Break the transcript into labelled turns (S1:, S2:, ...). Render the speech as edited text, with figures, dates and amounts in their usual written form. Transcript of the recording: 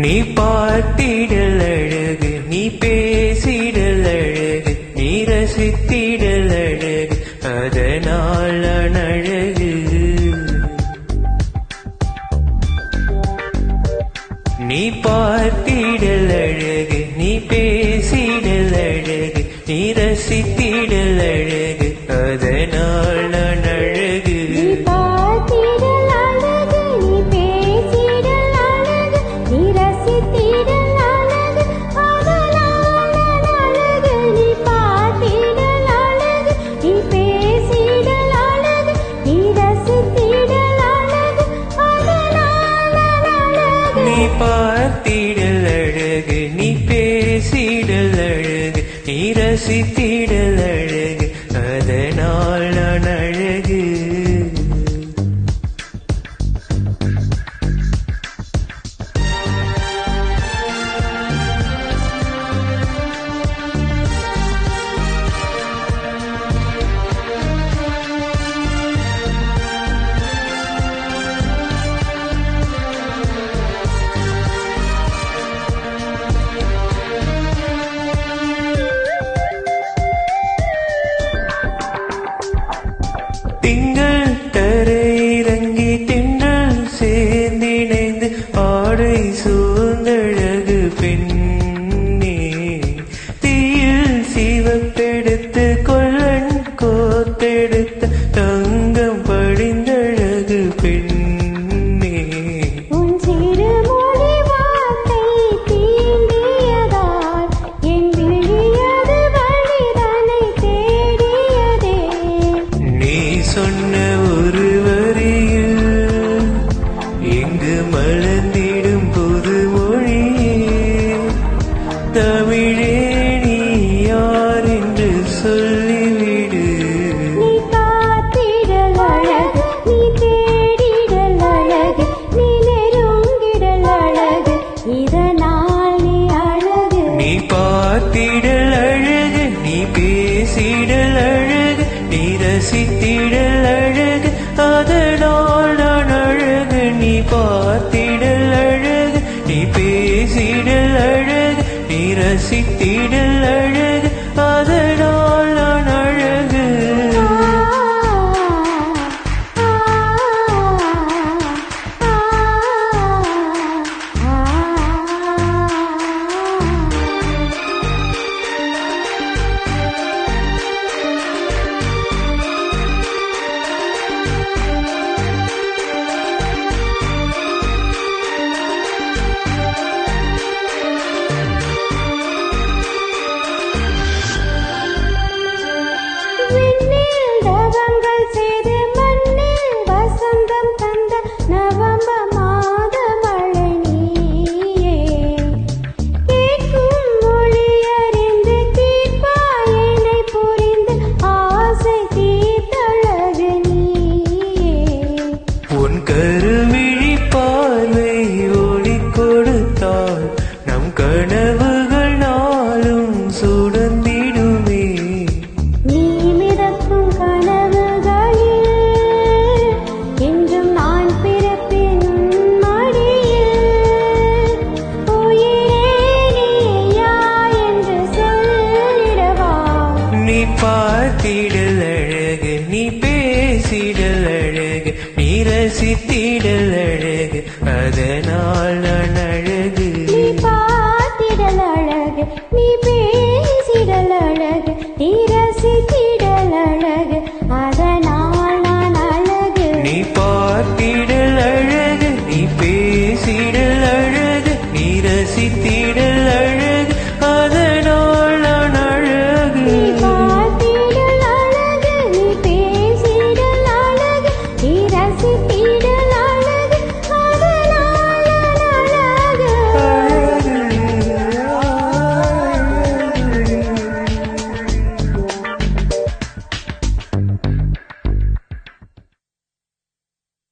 S1: நீ பார்த்திடல் அழகு, நீ பேசிடல் அழகு, நீ ரசித்திடல் அழகு, அதனால் நான் அழகு. நீ பார்த்திடல் அழகு, நீ பேசிடல் அழகு, நீ ரசித்திடல் அழகு, அதனால் நான் அழகு. நீ பார்த்திடல் அழகு, நீ பேசிடல் அழகு, நீ ரசித்திடல் அழகு, அதனால் நான் அழகு. திங்கள் தரையிறங்கி திங்கள் சேர்ந்திணைந்து ஆடை சூழ்ந்தழகு பெண்ணே, தீயில் சிவப்பெடுத்து கொல்லன் கோத்தெடுத்த தங்கம் படிந்தழகு பெண்ணே.
S2: உன் சிறுமொழி வார்த்தை தீண்டியதால் என் விழியது வழிதனை தேடியதே.
S1: நீ சொன்ன ஒரு வரியில் எங்கு மலர்ந்திடும் புது மொழியே, தமிழே நீ யார் என்று சொல்லிவிடு.
S2: நீ காத்திடல் அழகு, நீ தேடிடல் அழகு, நீ நெருங்கிடல் அழகு, இதனால் நீ அழகு.
S1: நீ பார்த்திடல் அழகு, நீ பேசிடல் அழகு, நீ ரசித்திடல் அழகு, அதனால் நான் அழகு. நீ பார்த்திடல் அழகு, நீ பேசிடல் அழகு, நீ ரசித்திடல் அழகு, அதனால் நான் அழகு.
S2: விண்ணில் தவங்கள் செய்து மண்ணில் வசந்தம் தந்த நவம்பர் மாத மழை நீயே. கேட்கும் மொழியறிந்து தீர்ப்பாயினை புரிந்து ஆசை தீர்த்தழகு நீயே.
S1: உன் கருவிழி பார்வை ஒளி கொடுத்தால் நம் கனவுகள் நாளும் சுடர்ந்திடுமே.
S2: நீ மிதக்கும் கனவுகளில் என்றும் நான் பிறப்பேன் உன் மடியில். உயிரே நீயா என்று சொல்லிடவா.
S1: நீ பார்த்திடல் அழகு, நீ பேசிடல் அழகு, நீ ரசித்திடல் அழகு, அதனால் நான் அழகு.
S2: நீ பார்த்திடல் அழகு, நீ பேசிடல் அழகு, நீ ரசித்திடல் அழகு, அதனால் நான் அழகு.
S1: நீ பார்த்திடல் அழகு, நீ பேசிடல் அழகு, நீ ரசித்திடல்